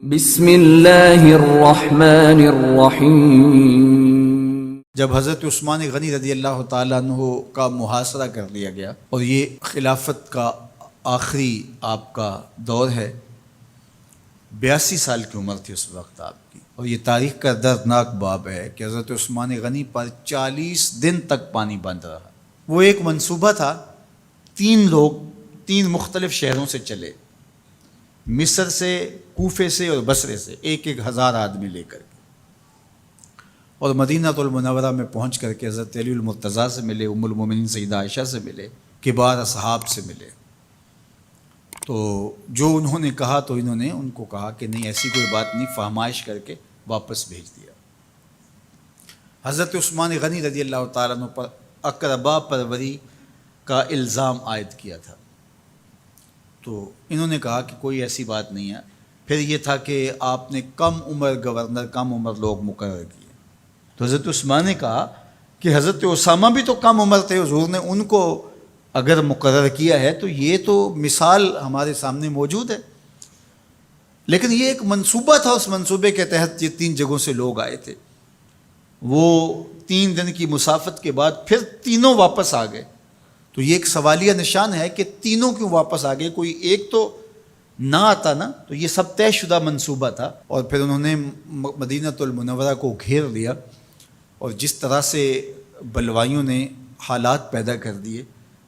بسم اللہ الرحمن الرحیم۔ جب حضرت عثمان غنی رضی اللہ تعالیٰ عنہ کا محاصرہ کر لیا گیا اور یہ خلافت کا آخری آپ کا دور ہے، 82 سال کی عمر تھی اس وقت آپ کی، اور یہ تاریخ کا دردناک باب ہے کہ حضرت عثمان غنی پر 40 دن تک پانی بند رہا۔ وہ ایک منصوبہ تھا، 3 لوگ 3 مختلف شہروں سے چلے، مصر سے، کوفے سے اور بصرے سے، 1,000 آدمی لے کر کے، اور مدینہ المنورہ میں پہنچ کر کے حضرت علی المرتضیٰ سے ملے، ام المومنین سیدہ عائشہ سے ملے، کبار اصحاب سے ملے۔ تو جو انہوں نے کہا تو انہوں نے ان کو کہا کہ نہیں، ایسی کوئی بات نہیں، فہمائش کر کے واپس بھیج دیا۔ حضرت عثمان غنی رضی اللہ تعالیٰ عنہ پر اقربا پروری کا الزام عائد کیا تھا، تو انہوں نے کہا کہ کوئی ایسی بات نہیں ہے۔ پھر یہ تھا کہ آپ نے کم عمر گورنر، کم عمر لوگ مقرر کیے، تو حضرت عثمان نے کہا کہ حضرت اسامہ بھی تو کم عمر تھے، حضور نے ان کو اگر مقرر کیا ہے تو یہ تو مثال ہمارے سامنے موجود ہے، لیکن یہ ایک منصوبہ تھا، اس منصوبے کے تحت یہ 3 جگہوں سے لوگ آئے تھے۔ وہ 3 دن کی مسافت کے بعد پھر تینوں واپس آ گئے، تو یہ ایک سوالیہ نشان ہے کہ تینوں کیوں واپس آ گئے، کوئی ایک تو نہ آتا نا، تو یہ سب طے شدہ منصوبہ تھا۔ اور پھر انہوں نے مدینہ المنورہ کو گھیر لیا، اور جس طرح سے بلوائیوں نے حالات پیدا کر دیے،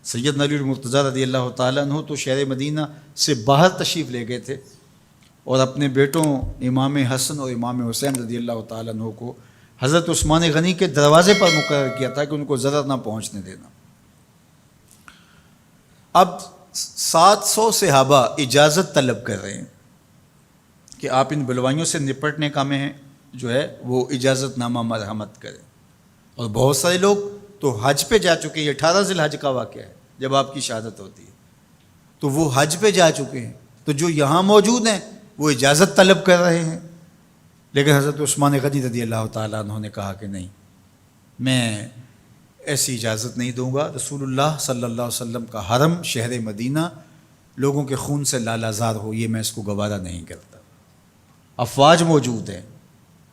سیدنا علی المرتضیٰ رضی اللہ تعالیٰ عنہ تو شہر مدینہ سے باہر تشریف لے گئے تھے، اور اپنے بیٹوں امام حسن اور امام حسین رضی اللہ تعالیٰ عنہ کو حضرت عثمان غنی کے دروازے پر مقرر کیا تھا کہ ان کو ضرر نہ پہنچنے دینا۔ اب 700 صحابہ اجازت طلب کر رہے ہیں کہ آپ ان بلوائیوں سے نپٹنے کا میں جو ہے وہ اجازت نامہ مرحمت کریں، اور بہت سارے لوگ تو حج پہ جا چکے ہیں۔ 18 ذی الحج کا واقعہ ہے جب آپ کی شہادت ہوتی ہے، تو وہ حج پہ جا چکے ہیں، تو جو یہاں موجود ہیں وہ اجازت طلب کر رہے ہیں، لیکن حضرت عثمان غنی رضی اللہ تعالیٰ عنہ نے کہا کہ نہیں، میں ایسی اجازت نہیں دوں گا۔ رسول اللہ صلی اللہ علیہ وسلم کا حرم شہر مدینہ لوگوں کے خون سے لالازار ہو، یہ میں اس کو گوارا نہیں کرتا۔ افواج موجود ہیں،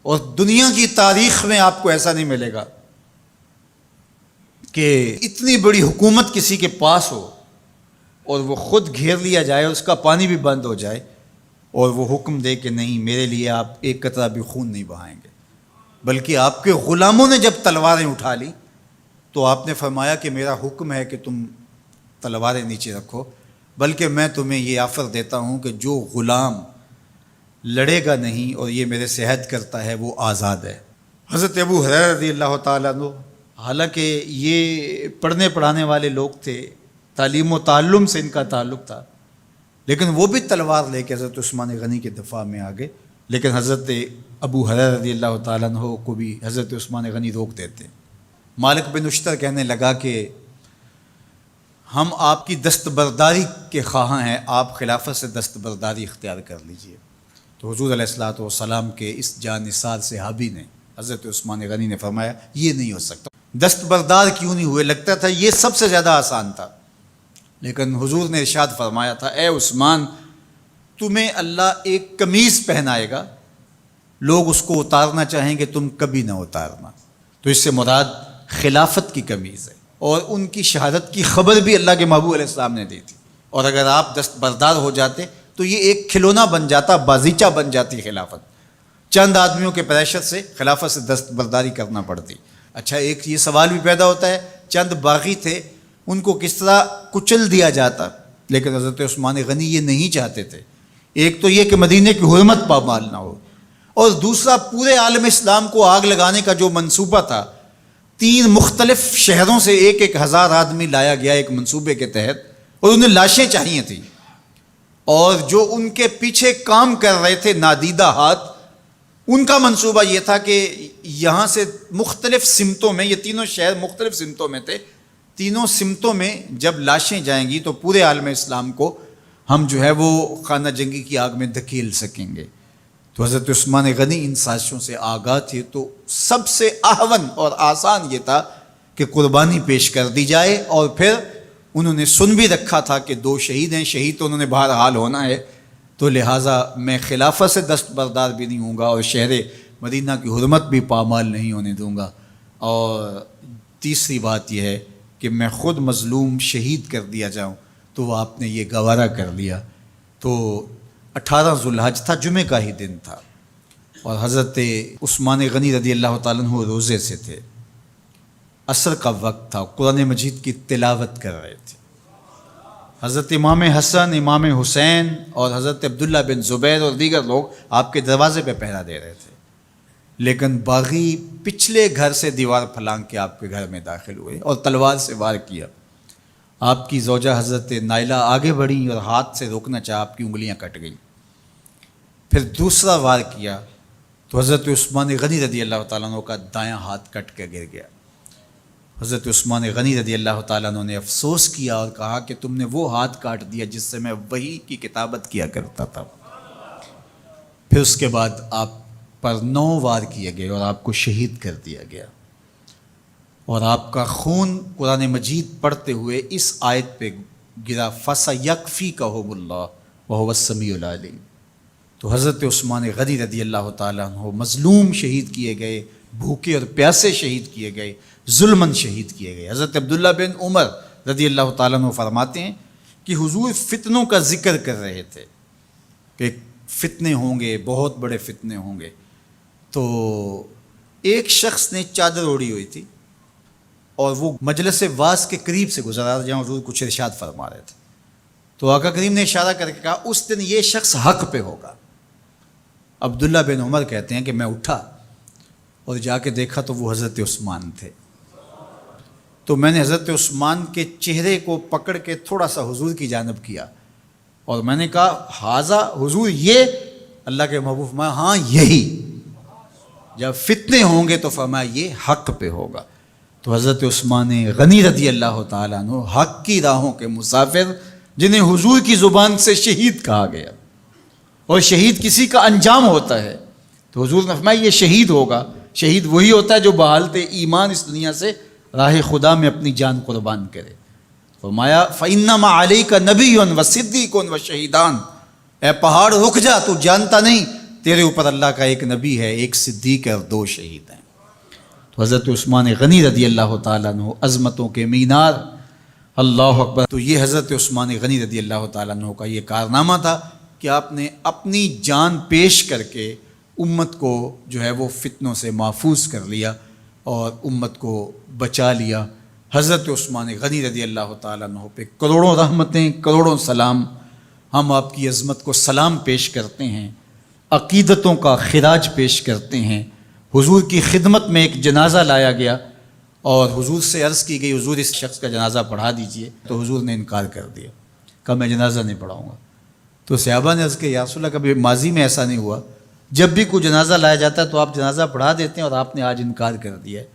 اور دنیا کی تاریخ میں آپ کو ایسا نہیں ملے گا کہ اتنی بڑی حکومت کسی کے پاس ہو اور وہ خود گھیر لیا جائے، اس کا پانی بھی بند ہو جائے، اور وہ حکم دے کہ نہیں، میرے لیے آپ ایک قطرہ بھی خون نہیں بہائیں گے۔ بلکہ آپ کے غلاموں نے جب تلواریں اٹھا لی تو آپ نے فرمایا کہ میرا حکم ہے کہ تم تلواریں نیچے رکھو، بلکہ میں تمہیں یہ آفر دیتا ہوں کہ جو غلام لڑے گا نہیں اور یہ میرے سے عہد کرتا ہے وہ آزاد ہے۔ حضرت ابو ہریرہ رضی اللہ تعالیٰ عنہ، حالانکہ یہ پڑھنے پڑھانے والے لوگ تھے، تعلیم و تعلم سے ان کا تعلق تھا، لیکن وہ بھی تلوار لے کے حضرت عثمان غنی کے دفاع میں آ گئے، لیکن حضرت ابو ہریرہ رضی اللہ تعالیٰ عنہ کو بھی حضرت عثمان غنی روک دیتے۔ مالک بن اشتر کہنے لگا کہ ہم آپ کی دستبرداری کے خواہاں ہیں، آپ خلافت سے دستبرداری اختیار کر لیجئے۔ تو حضور علیہ الصلوۃ والسلام کے اس جانثار صحابی نے، حضرت عثمان غنی نے فرمایا یہ نہیں ہو سکتا۔ دستبردار کیوں نہیں ہوئے؟ لگتا تھا یہ سب سے زیادہ آسان تھا، لیکن حضور نے ارشاد فرمایا تھا، اے عثمان، تمہیں اللہ ایک قمیض پہنائے گا، لوگ اس کو اتارنا چاہیں گے، تم کبھی نہ اتارنا۔ تو اس سے مراد خلافت کی قمیض ہے، اور ان کی شہادت کی خبر بھی اللہ کے محبوب علیہ السلام نے دی تھی، اور اگر آپ دستبردار ہو جاتے تو یہ ایک کھلونا بن جاتا، بازیچہ بن جاتی خلافت۔ چند آدمیوں کے پریشر سے خلافت سے دستبرداری کرنا پڑتی۔ اچھا، ایک یہ سوال بھی پیدا ہوتا ہے، چند باغی تھے، ان کو کس طرح کچل دیا جاتا، لیکن حضرت عثمان غنی یہ نہیں چاہتے تھے۔ ایک تو یہ کہ مدینے کی حرمت پامال نہ ہو، اور دوسرا پورے عالم اسلام کو آگ لگانے کا جو منصوبہ تھا، 3 مختلف شہروں سے 1,000 آدمی لایا گیا ایک منصوبے کے تحت، اور انہیں لاشیں چاہیے تھیں، اور جو ان کے پیچھے کام کر رہے تھے نادیدہ ہاتھ، ان کا منصوبہ یہ تھا کہ یہاں سے مختلف سمتوں میں، یہ تینوں شہر مختلف سمتوں میں تھے، تینوں سمتوں میں جب لاشیں جائیں گی تو پورے عالم اسلام کو ہم جو ہے وہ خانہ جنگی کی آگ میں دھکیل سکیں گے۔ تو حضرت عثمان غنی ان سازشوں سے آگاہ تھے، تو سب سے اہون اور آسان یہ تھا کہ قربانی پیش کر دی جائے، اور پھر انہوں نے سن بھی رکھا تھا کہ 2 شہید ہیں، شہید تو انہوں نے بہرحال ہونا ہے، تو لہٰذا میں خلافت سے دستبردار بھی نہیں ہوں گا اور شہر مدینہ کی حرمت بھی پامال نہیں ہونے دوں گا۔ اور تیسری بات یہ ہے کہ میں خود مظلوم شہید کر دیا جاؤں، تو وہ آپ نے یہ گوارا کر لیا۔ تو 18 ذوالحج تھا، جمعہ کا ہی دن تھا، اور حضرت عثمان غنی رضی اللہ تعالیٰ عنہ روزے سے تھے، عصر کا وقت تھا، قرآن مجید کی تلاوت کر رہے تھے۔ حضرت امام حسن، امام حسین اور حضرت عبداللہ بن زبیر اور دیگر لوگ آپ کے دروازے پہ پہرا دے رہے تھے، لیکن باغی پچھلے گھر سے دیوار پھلانگ کے آپ کے گھر میں داخل ہوئے اور تلوار سے وار کیا۔ آپ کی زوجہ حضرت نائلہ آگے بڑھیں اور ہاتھ سے روکنا چاہا، آپ کی انگلیاں کٹ گئیں۔ پھر دوسرا وار کیا تو حضرت عثمان غنی رضی اللہ تعالیٰ عنہ کا دایاں ہاتھ کٹ کے گر گیا۔ حضرت عثمان غنی رضی اللہ تعالیٰ عنہ نے افسوس کیا اور کہا کہ تم نے وہ ہاتھ کاٹ دیا جس سے میں وحی کی کتابت کیا کرتا تھا۔ پھر اس کے بعد آپ پر 9 وار کیے گئے اور آپ کو شہید کر دیا گیا، اور آپ کا خون قرآن مجید پڑھتے ہوئے اس آیت پہ گرا، فَسَيَكْفِيكَهُمُ اللَّهُ وَهُوَ السَّمِيعُ الْعَلِيمُ۔ تو حضرت عثمان غنی رضی اللہ تعالیٰ عنہ مظلوم شہید کیے گئے، بھوکے اور پیاسے شہید کیے گئے، ظلماً شہید کیے گئے۔ حضرت عبداللہ بن عمر رضی اللہ تعالیٰ عنہ فرماتے ہیں کہ حضور فتنوں کا ذکر کر رہے تھے کہ فتنے ہوں گے، بہت بڑے فتنے ہوں گے۔ تو ایک شخص نے چادر اوڑھی ہوئی تھی اور وہ مجلس واعظ کے قریب سے گزرا جہاں حضور کچھ ارشاد فرما رہے تھے، تو آقا کریم نے اشارہ کر کے کہا اس دن یہ شخص حق پہ ہوگا۔ عبداللہ بن عمر کہتے ہیں کہ میں اٹھا اور جا کے دیکھا تو وہ حضرت عثمان تھے۔ تو میں نے حضرت عثمان کے چہرے کو پکڑ کے تھوڑا سا حضور کی جانب کیا اور میں نے کہا حاضہ حضور، یہ اللہ کے محبوب فرمایا ہاں یہی، جب فتنے ہوں گے تو فرمایا یہ حق پہ ہوگا۔ تو حضرت عثمان غنی رضی اللہ تعالیٰ عنہ حق کی راہوں کے مسافر، جنہیں حضور کی زبان سے شہید کہا گیا، اور شہید کسی کا انجام ہوتا ہے، تو حضور نے فرمایا یہ شہید ہوگا۔ شہید وہی ہوتا ہے جو بحالت ایمان اس دنیا سے راہ خدا میں اپنی جان قربان کرے۔ فرمایا فَإِنَّمَا عَلَيْكَ نَبِيٌّ وَصِدِّيقٌ وَشَهِيدَانِ، اے پہاڑ رک جا، تو جانتا نہیں تیرے اوپر اللہ کا ایک نبی ہے، ایک صدیق ہے اور 2 شہید ہیں۔ تو حضرت عثمان غنی رضی اللہ تعالیٰ عنہ عظمتوں کے مینار، اللہ اکبر۔ تو یہ حضرت عثمان غنی رضی اللہ تعالیٰ عنہ کا یہ کارنامہ تھا کہ آپ نے اپنی جان پیش کر کے امت کو جو ہے وہ فتنوں سے محفوظ کر لیا اور امت کو بچا لیا۔ حضرت عثمان غنی رضی اللہ تعالیٰ عنہ پہ کروڑوں رحمتیں، کروڑوں سلام۔ ہم آپ کی عظمت کو سلام پیش کرتے ہیں، عقیدتوں کا خراج پیش کرتے ہیں۔ حضور کی خدمت میں ایک جنازہ لایا گیا اور حضور سے عرض کی گئی حضور اس شخص کا جنازہ پڑھا دیجئے، تو حضور نے انکار کر دیا، کہا میں جنازہ نہیں پڑھاؤں گا۔ تو صحابہ نے عرض کیا یا رسول اللہ، کبھی ماضی میں ایسا نہیں ہوا، جب بھی کوئی جنازہ لایا جاتا ہے تو آپ جنازہ پڑھا دیتے ہیں اور آپ نے آج انکار کر دیا ہے۔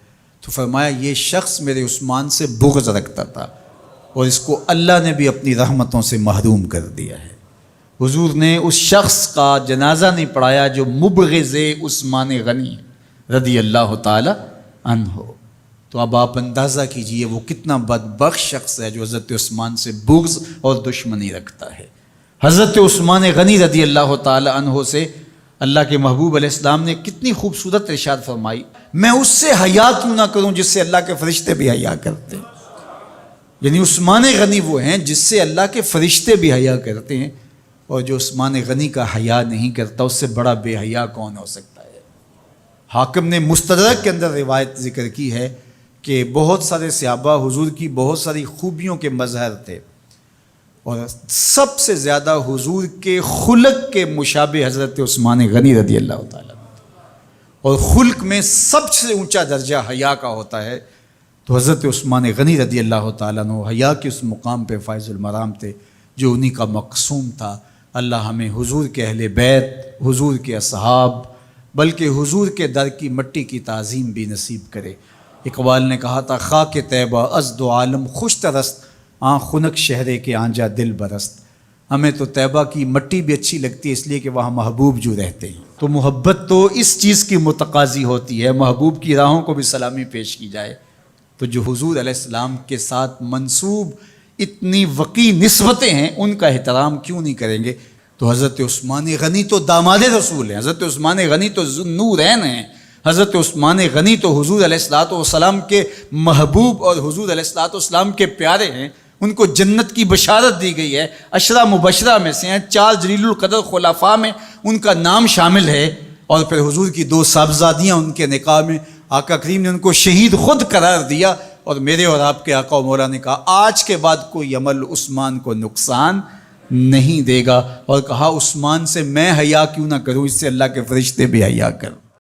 تو فرمایا یہ شخص میرے عثمان سے بغض رکھتا تھا اور اس کو اللہ نے بھی اپنی رحمتوں سے محروم کر دیا ہے۔ حضور نے اس شخص کا جنازہ نہیں پڑھایا جو مبغض عثمان غنی رضی اللہ تعالی عنہ۔ تو اب آپ اندازہ کیجئے وہ کتنا بدبخت شخص ہے جو حضرت عثمان سے بغض اور دشمنی رکھتا ہے۔ حضرت عثمان غنی رضی اللہ تعالی عنہ سے اللہ کے محبوب علیہ السلام نے کتنی خوبصورت ارشاد فرمائی، میں اس سے حیا کیوں نہ کروں جس سے اللہ کے فرشتے بھی حیا کرتے ہیں۔ یعنی عثمان غنی وہ ہیں جس سے اللہ کے فرشتے بھی حیا کرتے ہیں، اور جو عثمان غنی کا حیا نہیں کرتا اس سے بڑا بے حیا کون ہو سکتا ہے۔ حاکم نے مستدرک کے اندر روایت ذکر کی ہے کہ بہت سارے صحابہ حضور کی بہت ساری خوبیوں کے مظہر تھے، اور سب سے زیادہ حضور کے خلق کے مشابہ حضرت عثمان غنی رضی اللہ تعالیٰ، اور خلق میں سب سے اونچا درجہ حیا کا ہوتا ہے۔ تو حضرت عثمان غنی رضی اللہ تعالیٰ عنہ حیا کے اس مقام پہ فائز المرام تھے جو انہی کا مقصوم تھا۔ اللہ ہمیں حضور کے اہل بیت، حضور کے اصحاب، بلکہ حضور کے در کی مٹی کی تعظیم بھی نصیب کرے۔ اقبال نے کہا تھا خاک طیبہ از دو عالم خوش ترست، آن خنک شہرے کے آنجا دل برست۔ ہمیں تو طیبہ کی مٹی بھی اچھی لگتی ہے اس لیے کہ وہاں محبوب جو رہتے ہیں۔ تو محبت تو اس چیز کی متقاضی ہوتی ہے، محبوب کی راہوں کو بھی سلامی پیش کی جائے۔ تو جو حضور علیہ السلام کے ساتھ منسوب اتنی وقی نسبتیں ہیں ان کا احترام کیوں نہیں کریں گے۔ تو حضرت عثمان غنی تو داماد رسول ہیں، حضرت عثمان غنی تو ذوالنورین ہیں، حضرت عثمان غنی تو حضور علیہ الصلوۃ والسلام کے محبوب اور حضور علیہ الصلوۃ والسلام کے پیارے ہیں، ان کو جنت کی بشارت دی گئی ہے، عشرہ مبشرہ میں سے ہیں، 4 جلیل القدر خلفاء میں ان کا نام شامل ہے، اور پھر حضور کی 2 صاحبزادیاں ان کے نکاح میں آقا کریم نے ان کو شہید خود قرار دیا، اور میرے اور آپ کے آقا و مولا نے کہا آج کے بعد کوئی عمل عثمان کو نقصان نہیں دے گا، اور کہا عثمان سے میں حیا کیوں نہ کروں، اس سے اللہ کے فرشتے بھی حیا کریں۔